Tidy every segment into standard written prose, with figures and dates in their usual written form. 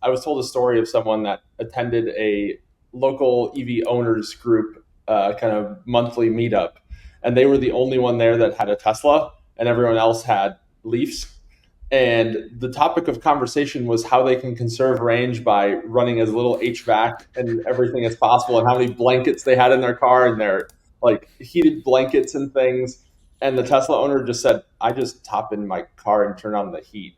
I was told a story of someone that attended a local EV owners group kind of monthly meetup, and they were the only one there that had a Tesla, and everyone else had Leafs. And the topic of conversation was how they can conserve range by running as little HVAC and everything as possible, and how many blankets they had in their car and their like heated blankets and things. And the Tesla owner just said, "I just top in my car and turn on the heat."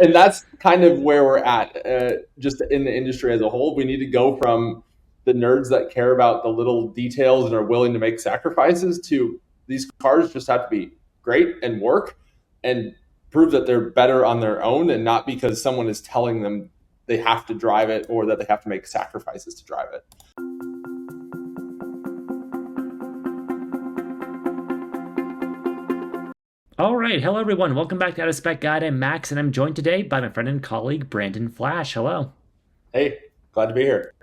And that's kind of where we're at, just in the industry as a whole. We need to go from the nerds that care about the little details and are willing to make sacrifices to these cars just have to be great and work and prove that they're better on their own and not because someone is telling them they have to drive it or that they have to make sacrifices to drive it. All right, hello everyone. Welcome back to Out of Spec Guide. I'm Max, and I'm joined today by my friend and colleague Brandon Flash. Hello. Hey, glad to be here.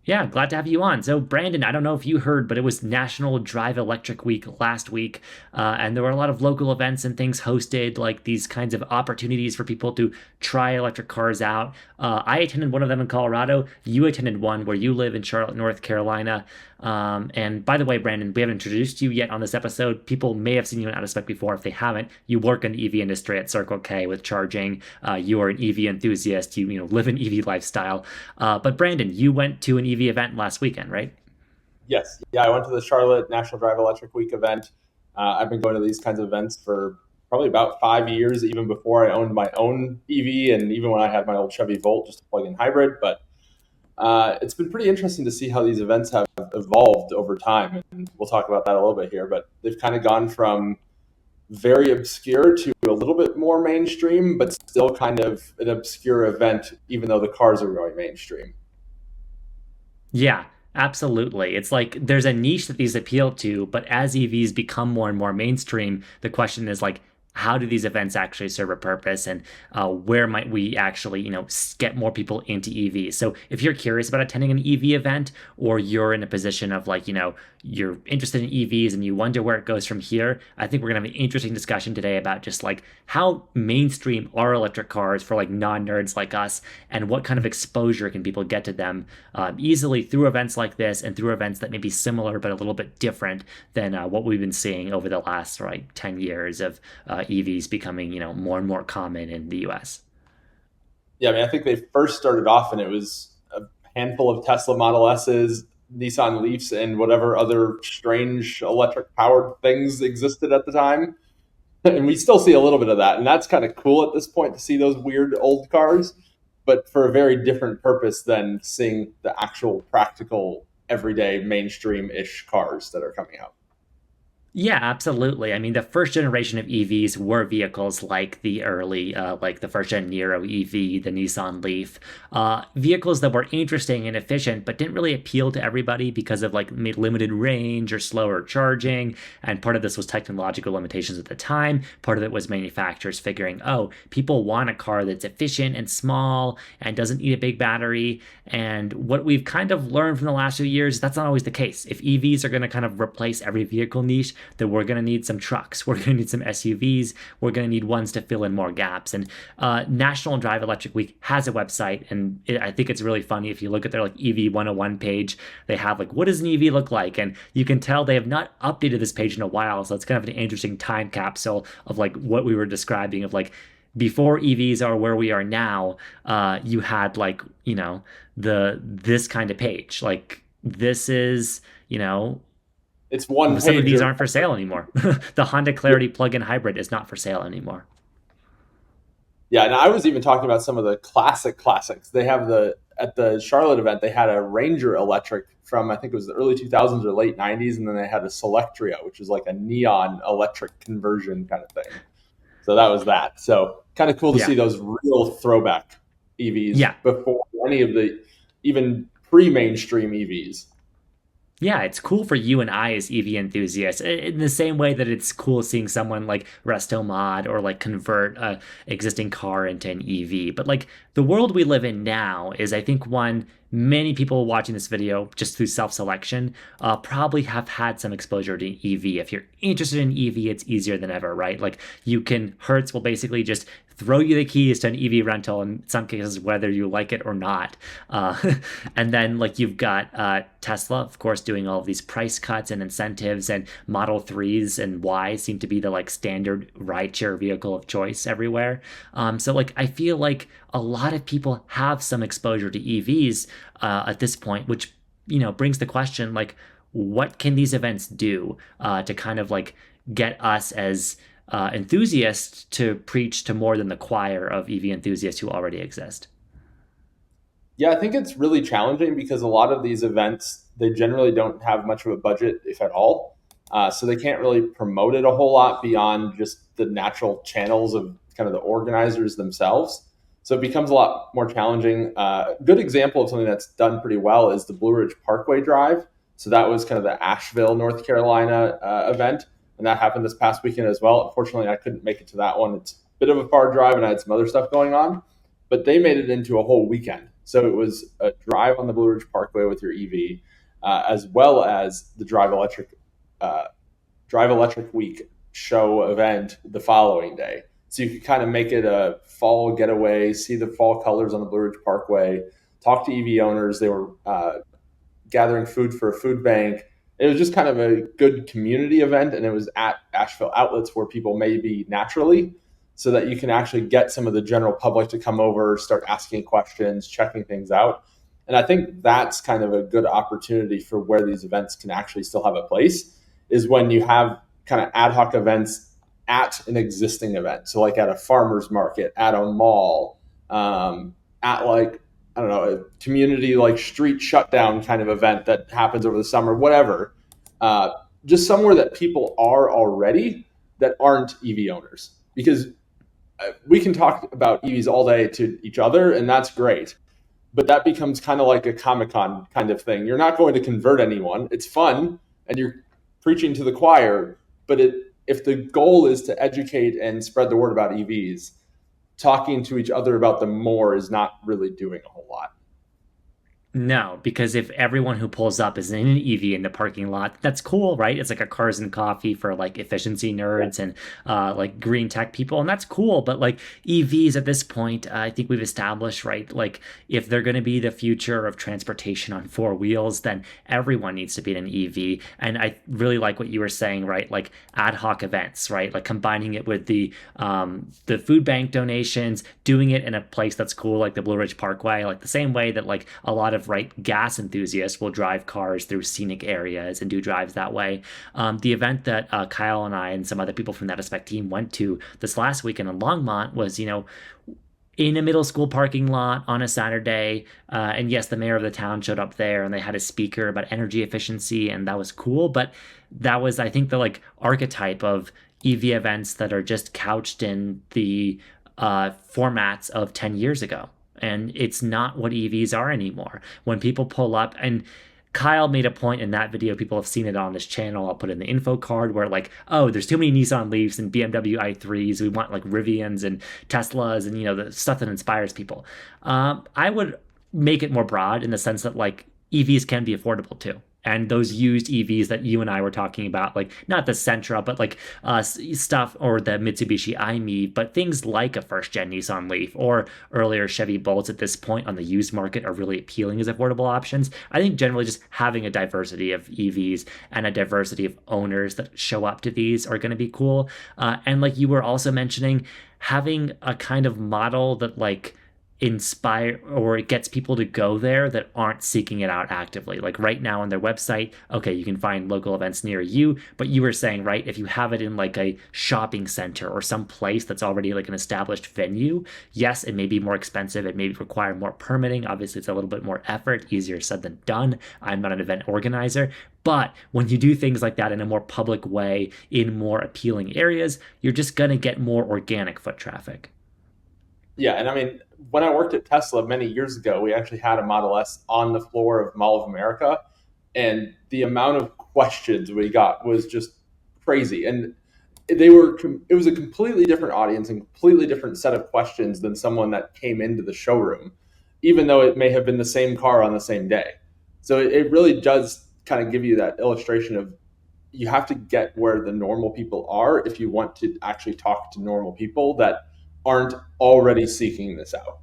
Yeah, glad to have you on. So, Brandon, I don't know if you heard, but it was National Drive Electric Week last week, and there were a lot of local events and things hosted, like these kinds of opportunities for people to try electric cars out. I attended one of them in Colorado. You attended one where you live in Charlotte, North Carolina. And by the way, Brandon, we haven't introduced you yet on this episode. People may have seen you in Out of Spec before. If they haven't, you work in the EV industry at Circle K with charging. You are an EV enthusiast. You live an EV lifestyle. But Brandon, you went to an EV event last weekend, right? Yes. Yeah, I went to the Charlotte National Drive Electric Week event. I've been going to these kinds of events for probably about 5 years, even before I owned my own EV and even when I had my old Chevy Volt, just a plug-in hybrid. But it's been pretty interesting to see how these events have evolved over time. And we'll talk about that a little bit here. But they've kind of gone from very obscure to a little bit more mainstream, but still kind of an obscure event, even though the cars are going mainstream. Yeah, absolutely. It's like there's a niche that these appeal to, but as EVs become more and more mainstream, the question is like, how do these events actually serve a purpose, and where might we actually, get more people into EVs? So if you're curious about attending an EV event, or you're in a position of like, you're interested in EVs and you wonder where it goes from here, I think we're gonna have an interesting discussion today about just like how mainstream are electric cars for like non-nerds like us, and what kind of exposure can people get to them easily through events like this and through events that may be similar but a little bit different than what we've been seeing over the last 10 years of EVs becoming, more and more common in the US. Yeah, I mean, I think they first started off and it was a handful of Tesla Model S's, Nissan Leafs, and whatever other strange electric powered things existed at the time. And we still see a little bit of that. And that's kind of cool at this point to see those weird old cars, but for a very different purpose than seeing the actual practical, everyday, mainstream ish cars that are coming out. Yeah, absolutely. I mean, the first generation of EVs were vehicles like the early, like the first gen Nero EV, the Nissan Leaf, vehicles that were interesting and efficient, but didn't really appeal to everybody because of like limited range or slower charging. And part of this was technological limitations at the time. Part of it was manufacturers figuring, oh, people want a car that's efficient and small and doesn't need a big battery. And what we've kind of learned from the last few years, that's not always the case. If EVs are going to kind of replace every vehicle niche, that we're going to need some trucks, we're going to need some SUVs, we're going to need ones to fill in more gaps. And National Drive Electric Week has a website, and I think it's really funny if you look at their like EV 101 page, they have like, what does an EV look like? And you can tell they have not updated this page in a while, so it's kind of an interesting time capsule of like what we were describing of like, before EVs are where we are now, you had like, this kind of page. Like this is, It's one some of page. these aren't for sale anymore. The Honda Clarity plug-in hybrid is not for sale anymore. Yeah, and I was even talking about some of the classics. They have at the Charlotte event, they had a Ranger electric from I think it was the early 2000s or late 90s, and then they had a Selectria, which is like a neon electric conversion kind of thing. So that was that. So kind of cool to Yeah. see those real throwback EVs Yeah. before any of the even pre-mainstream EVs. Yeah, it's cool for you and I as EV enthusiasts in the same way that it's cool seeing someone like resto mod or like convert a existing car into an EV. But like the world we live in now is, I think, one many people watching this video just through self-selection probably have had some exposure to EV. If you're interested in EV, it's easier than ever, right? Like Hertz will basically just throw you the keys to an EV rental in some cases, whether you like it or not. Uh, and then like you've got Tesla, of course, doing all of these price cuts and incentives, and Model 3s and Ys seem to be the like standard rideshare vehicle of choice everywhere. So like I feel like a lot of people have some exposure to EVs at this point, which brings the question like, what can these events do to kind of like get us as enthusiasts to preach to more than the choir of EV enthusiasts who already exist? Yeah, I think it's really challenging because a lot of these events, they generally don't have much of a budget, if at all. So they can't really promote it a whole lot beyond just the natural channels of kind of the organizers themselves. So it becomes a lot more challenging. A good example of something that's done pretty well is the Blue Ridge Parkway Drive. So that was kind of the Asheville, North Carolina event, and that happened this past weekend as well. Unfortunately, I couldn't make it to that one. It's a bit of a far drive, and I had some other stuff going on, but they made it into a whole weekend. So it was a drive on the Blue Ridge Parkway with your EV, as well as the uh, Drive Electric Week show event the following day. So you could kind of make it a fall getaway, see the fall colors on the Blue Ridge Parkway, talk to EV owners. They were gathering food for a food bank. It was just kind of a good community event, and it was at Asheville outlets where people may be naturally, so that you can actually get some of the general public to come over, start asking questions, checking things out. And I think that's kind of a good opportunity for where these events can actually still have a place, is when you have kind of ad hoc events at an existing event. So, like at a farmer's market, at a mall, at like, I don't know, a community like street shutdown kind of event that happens over the summer, whatever. Uh, just somewhere that people are already that aren't EV owners. Because we can talk about EVs all day to each other, and that's great. But that becomes kind of like a Comic Con kind of thing. You're not going to convert anyone. It's fun, and you're preaching to the choir. But if the goal is to educate and spread the word about EVs, talking to each other about them more is not really doing a whole lot. No, because if everyone who pulls up is in an EV in the parking lot, that's cool, right? It's like a cars and coffee for like efficiency Yeah. nerds and like green tech people, and that's cool. But like EVs at this point, I think we've established, right? Like if they're going to be the future of transportation on four wheels, then everyone needs to be in an EV. And I really like what you were saying, right? Like ad hoc events, right? Like combining it with the food bank donations, doing it in a place that's cool, like the Blue Ridge Parkway, like the same way that like a lot of right gas enthusiasts will drive cars through scenic areas and do drives that way. The event that Kyle and I and some other people from that Aspect team went to this last weekend in Longmont was, in a middle school parking lot on a Saturday. And yes, the mayor of the town showed up there and they had a speaker about energy efficiency, and that was cool. But that was, I think, the like archetype of EV events that are just couched in the formats of 10 years ago. And it's not what EVs are anymore. When people pull up, and Kyle made a point in that video, people have seen it on his channel. I'll put in the info card where, like, oh, there's too many Nissan Leafs and BMW i3s. We want like Rivians and Teslas and, the stuff that inspires people. I would make it more broad in the sense that, like, EVs can be affordable too. And those used EVs that you and I were talking about, like not the Sentra, but like stuff, or the Mitsubishi i-MiEV, but things like a first gen Nissan Leaf or earlier Chevy Bolts at this point on the used market are really appealing as affordable options. I think generally just having a diversity of EVs and a diversity of owners that show up to these are going to be cool. And like you were also mentioning, having a kind of model that like inspire, or it gets people to go there that aren't seeking it out actively. Like right now on their website, okay, you can find local events near you, but you were saying, right, if you have it in like a shopping center or some place that's already like an established venue, yes, it may be more expensive, it may require more permitting. Obviously, it's a little bit more effort, easier said than done. I'm not an event organizer, but when you do things like that in a more public way, in more appealing areas, you're just going to get more organic foot traffic. Yeah, and I mean, when I worked at Tesla many years ago, we actually had a Model S on the floor of Mall of America, and the amount of questions we got was just crazy. And it was a completely different audience and completely different set of questions than someone that came into the showroom, even though it may have been the same car on the same day. So it really does kind of give you that illustration of, you have to get where the normal people are if you want to actually talk to normal people that aren't already seeking this out.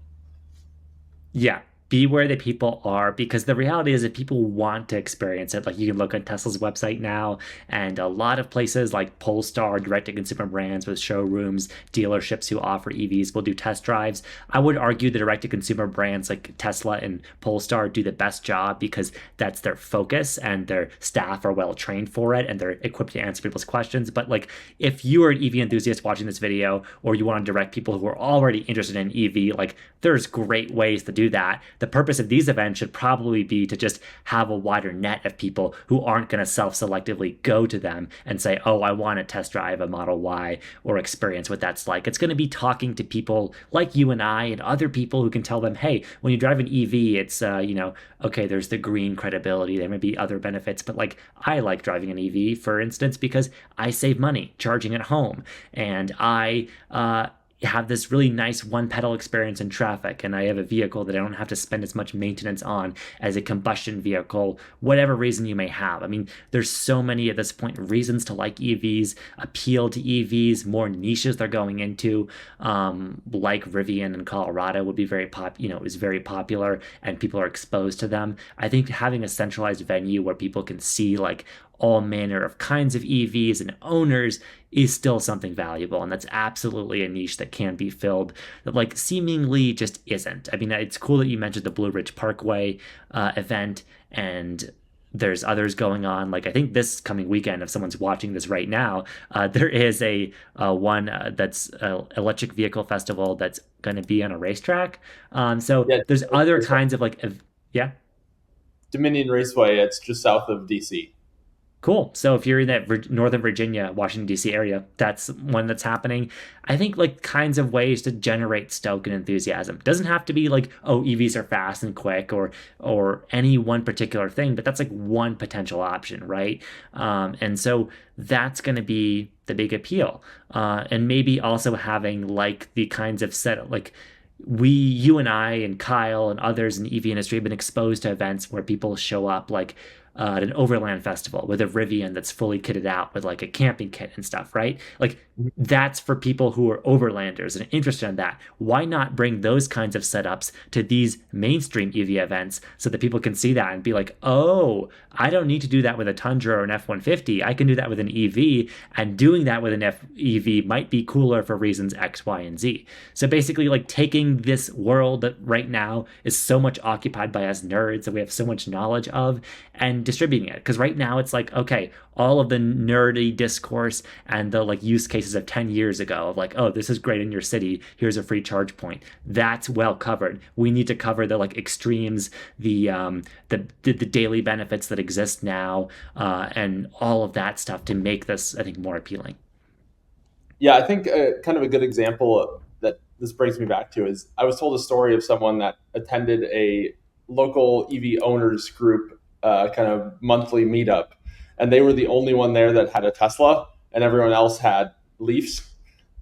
Yeah, be where the people are, because the reality is that people want to experience it. Like you can look on Tesla's website now, and a lot of places like Polestar, direct to consumer brands with showrooms, dealerships who offer EVs will do test drives. I would argue the direct to consumer brands like Tesla and Polestar do the best job because that's their focus and their staff are well trained for it and they're equipped to answer people's questions. But like if you are an EV enthusiast watching this video, or you want to direct people who are already interested in EV, like there's great ways to do that. The purpose of these events should probably be to just have a wider net of people who aren't going to self-selectively go to them and say, oh, I want to test drive a Model Y or experience what that's like. It's going to be talking to people like you and I and other people who can tell them, hey, when you drive an EV, it's, okay, there's the green credibility. There may be other benefits, but like I like driving an EV, for instance, because I save money charging at home. And I have this really nice one pedal experience in traffic, and I have a vehicle that I don't have to spend as much maintenance on as a combustion vehicle, whatever reason you may have. I mean, there's so many at this point reasons to like EVs, appeal to EVs, more niches they're going into, like Rivian in Colorado would be is very popular, and people are exposed to them. I think having a centralized venue where people can see like all manner of kinds of EVs and owners is still something valuable. And that's absolutely a niche that can be filled that like seemingly just isn't. I mean, it's cool that you mentioned the Blue Ridge Parkway event, and there's others going on. Like I think this coming weekend, if someone's watching this right now, there is a one that's electric vehicle festival that's going to be on a racetrack. So Yeah, there's other kinds of like, yeah. Dominion Raceway. It's just south of DC. Cool. So if you're in that Northern Virginia, Washington D.C. area, that's one that's happening. I think like kinds of ways to generate stoke and enthusiasm. Doesn't have to be like, oh, EVs are fast and quick or any one particular thing, but that's like one potential option, right? And so that's going to be the big appeal. And maybe also having like the kinds of set like you and I and Kyle and others in the EV industry have been exposed to events where people show up like at an overland festival with a Rivian that's fully kitted out with like a camping kit and stuff, right? Like that's for people who are overlanders and interested in that. Why not bring those kinds of setups to these mainstream EV events so that people can see that and be like, oh, I don't need to do that with a Tundra or an F-150. I can do that with an EV, and doing that with an EV might be cooler for reasons X, Y, and Z. So basically, like taking this world that right now is so much occupied by us nerds that we have so much knowledge of, and distributing it. Because right now it's like, okay, all of the nerdy discourse and the like use cases of 10 years ago of like, oh, this is great in your city, here's a free charge point, that's well covered. We need to cover the like extremes, the daily benefits that exist now, and all of that stuff to make this, I think, more appealing. Yeah, I think kind of a good example that this brings me back to is I was told a story of someone that attended a local EV owners group kind of monthly meetup, and they were the only one there that had a Tesla, and everyone else had Leafs.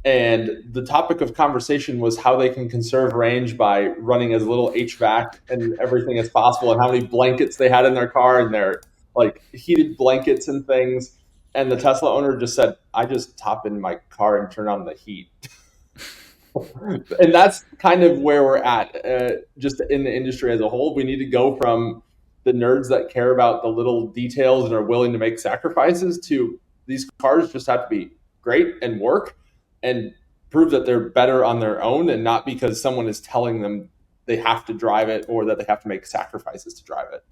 And the topic of conversation was how they can conserve range by running as little HVAC and everything as possible, and how many blankets they had in their car and their like heated blankets and things. And the Tesla owner just said, "I just hop in my car and turn on the heat." And that's kind of where we're at, just in the industry as a whole. We need to go from the nerds that care about the little details and are willing to make sacrifices to these cars just have to be great and work and prove that they're better on their own and not because someone is telling them they have to drive it or that they have to make sacrifices to drive it.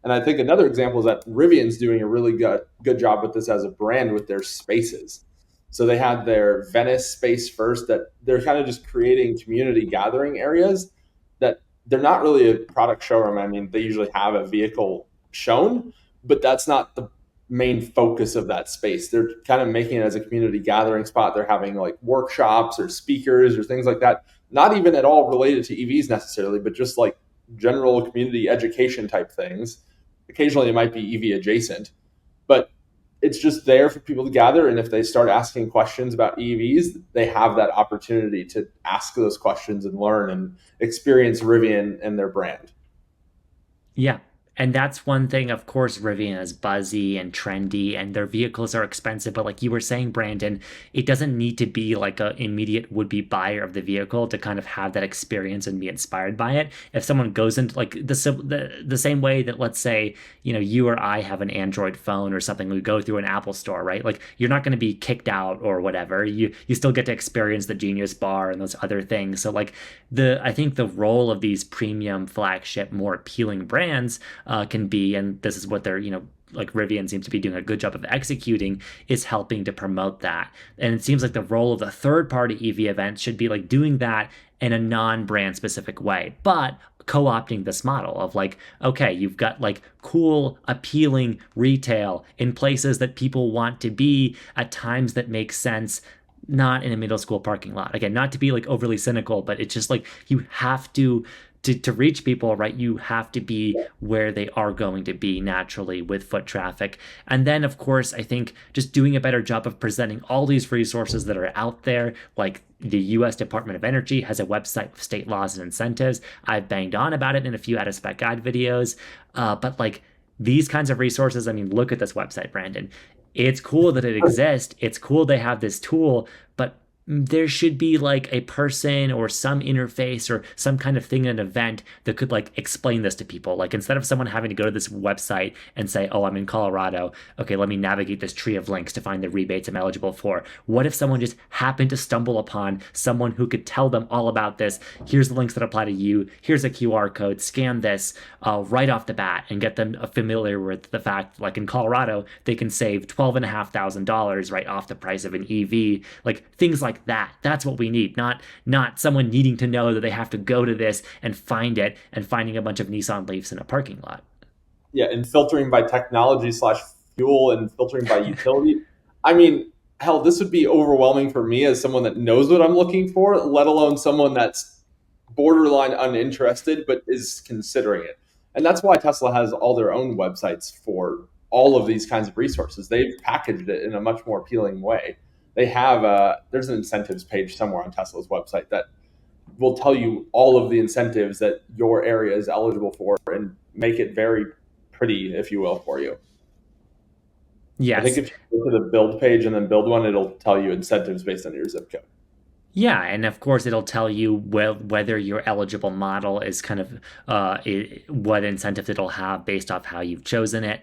And I think another example is that Rivian's doing a really good job with this as a brand with their spaces. So they had their Venice space first that they're kind of just creating community gathering areas that they're not really a product showroom. I mean, they usually have a vehicle shown, but that's not the main focus of that space. They're kind of making it as a community gathering spot. They're having like workshops or speakers or things like that, not even at all related to EVs necessarily, but just like general community education type things. Occasionally it might be EV adjacent, but it's just there for people to gather. And if they start asking questions about EVs, they have that opportunity to ask those questions and learn and experience Rivian and their brand. Yeah. And that's one thing, of course, Rivian is buzzy and trendy and their vehicles are expensive. But like you were saying, Brandon, it doesn't need to be like an immediate would-be buyer of the vehicle to kind of have that experience and be inspired by it. If someone goes into like the same way that, let's say, you or I have an Android phone or something, we go through an Apple store, right? Like you're not going to be kicked out or whatever. You still get to experience the Genius Bar and those other things. So like I think the role of these premium flagship, more appealing brands can be, and this is what they're, like Rivian seems to be doing a good job of executing, is helping to promote that. And it seems like the role of the third party EV events should be like doing that in a non-brand specific way, but co-opting this model of like, okay, you've got like cool, appealing retail in places that people want to be at times that make sense, not in a middle school parking lot. Again, not to be like overly cynical, but it's just like you have to reach people, right? You have to be where they are going to be naturally with foot traffic. And then, of course, I think just doing a better job of presenting all these resources that are out there, like the US Department of Energy has a website with state laws and incentives. I've banged on about it in a few out of spec guide videos. But like these kinds of resources, I mean, look at this website, Brandon. It's cool that it exists. It's cool they have this tool, but there should be like a person or some interface or some kind of thing in an event that could like explain this to people. Like instead of someone having to go to this website and say, oh, I'm in Colorado. Okay, let me navigate this tree of links to find the rebates I'm eligible for. What if someone just happened to stumble upon someone who could tell them all about this? Here's the links that apply to you. Here's a QR code. Scan this right off the bat and get them familiar with the fact, like in Colorado, they can save $12,500 right off the price of an EV. Like things like that. That's what we need. Not someone needing to know that they have to go to this and find it and finding a bunch of Nissan Leafs in a parking lot. Yeah, and filtering by technology slash fuel and filtering by utility. I mean, hell, this would be overwhelming for me as someone that knows what I'm looking for, let alone someone that's borderline uninterested but is considering it. And that's why Tesla has all their own websites for all of these kinds of resources. They've packaged it in a much more appealing way. They have there's an incentives page somewhere on Tesla's website that will tell you all of the incentives that your area is eligible for and make it very pretty, if you will, for you. I think Yes. if you go to the build page and then build one, it'll tell you incentives based on your zip code. Yeah, and of course it'll tell you whether your eligible model is kind of what incentives it'll have based off how you've chosen it.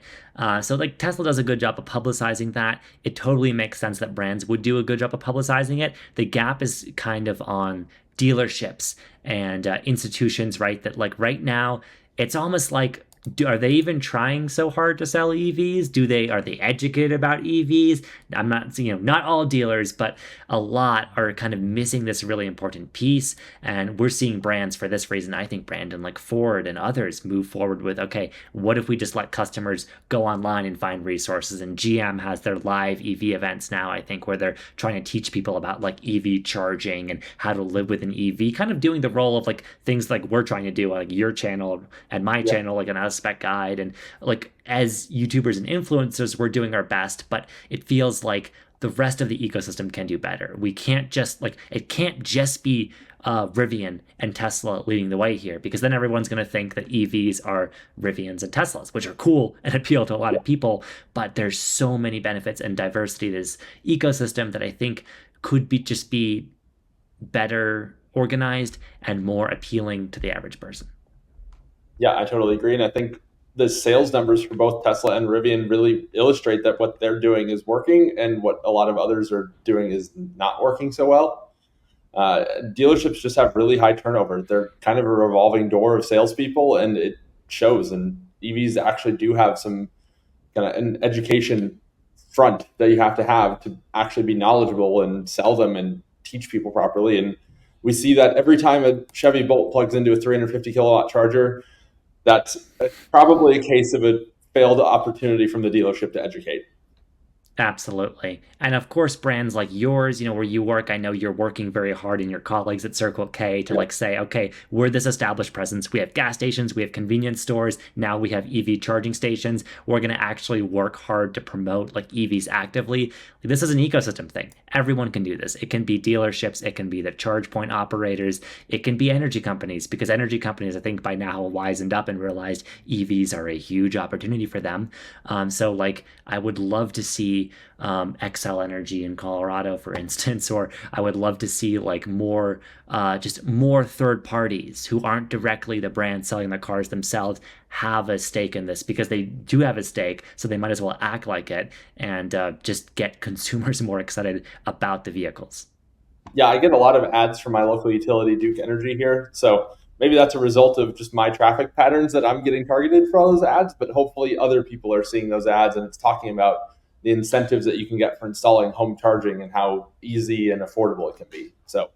So like Tesla does a good job of publicizing that. It totally makes sense that brands would do a good job of publicizing it. The gap is kind of on dealerships and institutions, right? That like right now it's almost like, are they even trying so hard to sell EVs? Are they educated about EVs? I'm not, not all dealers, but a lot are kind of missing this really important piece. And we're seeing brands for this reason. I think Brandon, like Ford and others, move forward with, okay, what if we just let customers go online and find resources? And GM has their live EV events now, I think, where they're trying to teach people about like EV charging and how to live with an EV, kind of doing the role of like things like we're trying to do, like your channel and my Yeah. channel, like an spec guide. And like as YouTubers and influencers, we're doing our best, but it feels like the rest of the ecosystem can do better. We can't just like, it can't just be Rivian and Tesla leading the way here, because then everyone's going to think that EVs are Rivians and Teslas, which are cool and appeal to a lot of people. But there's so many benefits and diversity to this ecosystem that I think could be better organized and more appealing to the average person. Yeah, I totally agree. And I think the sales numbers for both Tesla and Rivian really illustrate that what they're doing is working and what a lot of others are doing is not working so well. Dealerships just have really high turnover. They're kind of a revolving door of salespeople, and it shows. And EVs actually do have some kind of an education front that you have to actually be knowledgeable and sell them and teach people properly. And we see that every time a Chevy Bolt plugs into a 350 kilowatt charger, that's probably a case of a failed opportunity from the dealership to educate. Absolutely. And of course, brands like yours, where you work, I know you're working very hard and your colleagues at Circle K to Yeah. like say, okay, we're this established presence. We have gas stations, we have convenience stores. Now we have EV charging stations. We're going to actually work hard to promote like EVs actively. This is an ecosystem thing. everyone can do this. It can be dealerships, it can be the charge point operators, it can be energy companies, because energy companies, I think by now, have wisened up and realized EVs are a huge opportunity for them. So, like, I would love to see XL Energy in Colorado, for instance, or I would love to see like more, just more third parties who aren't directly the brand selling the cars themselves have a stake in this, because they do have a stake, so they might as well act like it and just get consumers more excited about the vehicles. Yeah, I get a lot of ads from my local utility, Duke Energy here. So maybe that's a result of just my traffic patterns that I'm getting targeted for all those ads. But hopefully, other people are seeing those ads, and it's talking about the incentives that you can get for installing home charging and how easy and affordable it can be. So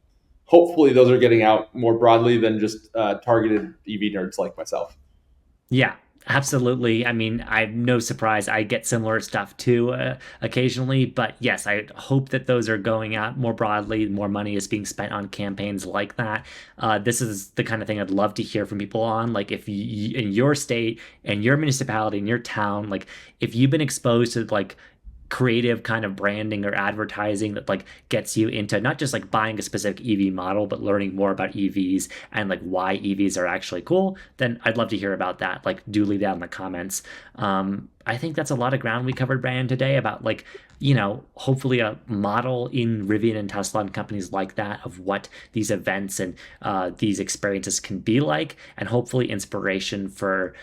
hopefully, those are getting out more broadly than just targeted EV nerds like myself. Yeah, absolutely. I mean, I'm no surprise. I get similar stuff too, occasionally, but yes, I hope that those are going out more broadly. More money is being spent on campaigns like that. This is the kind of thing I'd love to hear from people on. Like, if you, in your state, in your municipality, in your town, like, if you've been exposed to like creative kind of branding or advertising that like gets you into not just like buying a specific EV model, but learning more about EVs and like why EVs are actually cool, then I'd love to hear about that. Like, do leave that in the comments. I think that's a lot of ground we covered, Brand, today about like, hopefully a model in Rivian and Tesla and companies like that of what these events and these experiences can be like, and hopefully inspiration for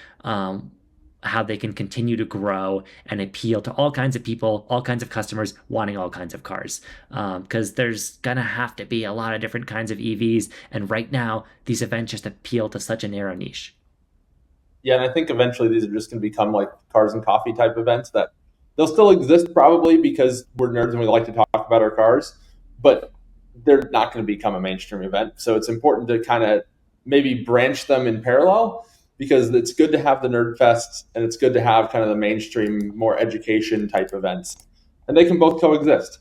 how they can continue to grow and appeal to all kinds of people, all kinds of customers wanting all kinds of cars. Because there's going to have to be a lot of different kinds of EVs. And right now, these events just appeal to such a narrow niche. Yeah, and I think eventually these are just going to become like cars and coffee type events that they'll still exist probably because we're nerds and we like to talk about our cars, but they're not going to become a mainstream event. So it's important to kind of maybe branch them in parallel because it's good to have the nerd fests and it's good to have kind of the mainstream, more education type events, and they can both coexist.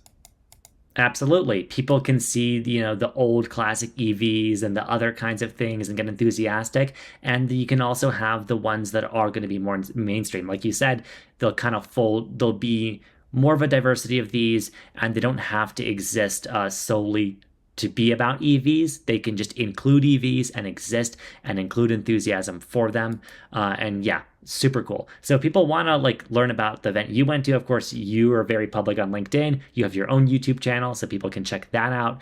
Absolutely. People can see, the old classic EVs and the other kinds of things and get enthusiastic. And you can also have the ones that are going to be more mainstream. Like you said, there'll be more of a diversity of these, and they don't have to exist solely to be about EVs. They can just include EVs and exist and include enthusiasm for them. And yeah, super cool. So if people want to like learn about the event you went to, of course, you are very public on LinkedIn. You have your own YouTube channel, so people can check that out,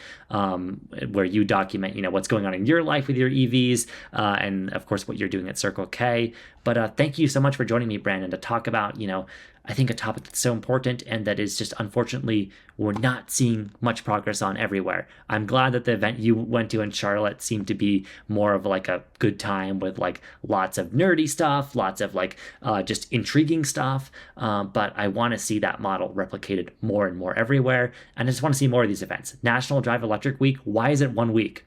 where you document, what's going on in your life with your EVs, and of course what you're doing at Circle K. But thank you so much for joining me, Brandon, to talk about, I think a topic that's so important and that is just unfortunately we're not seeing much progress on everywhere. I'm glad that the event you went to in Charlotte seemed to be more of like a good time with like lots of nerdy stuff, lots of like just intriguing stuff. But I want to see that model replicated more and more everywhere. And I just want to see more of these events. National Drive Electric Week. Why is it 1 week?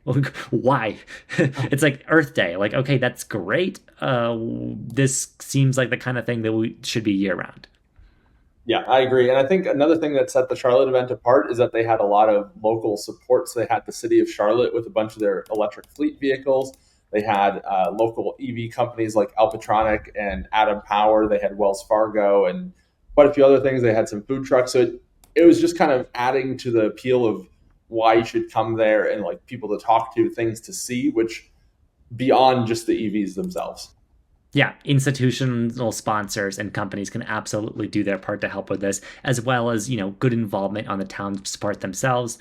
Why? It's like Earth Day. Like, okay, that's great. This seems like the kind of thing that we should be year round. Yeah, I agree. And I think another thing that set the Charlotte event apart is that they had a lot of local support. So they had the city of Charlotte with a bunch of their electric fleet vehicles. They had local EV companies like Alpatronic and Atom Power. They had Wells Fargo and quite a few other things. They had some food trucks. So it was just kind of adding to the appeal of why you should come there and like people to talk to, things to see, which beyond just the EVs themselves. Yeah, institutional sponsors and companies can absolutely do their part to help with this, as well as, good involvement on the town's part themselves,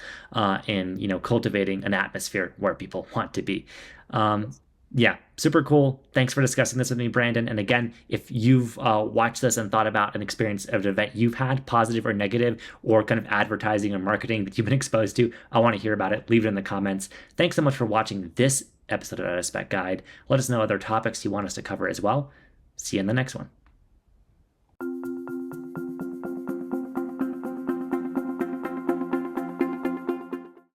in, cultivating an atmosphere where people want to be. Um, yeah, super cool. Thanks for discussing this with me, Brandon. And again, if you've watched this and thought about an experience of an event you've had, positive or negative, or kind of advertising or marketing that you've been exposed to, I want to hear about it. Leave it in the comments. Thanks so much for watching this episode of Spec Guide. Let us know other topics you want us to cover as well. See you in the next one.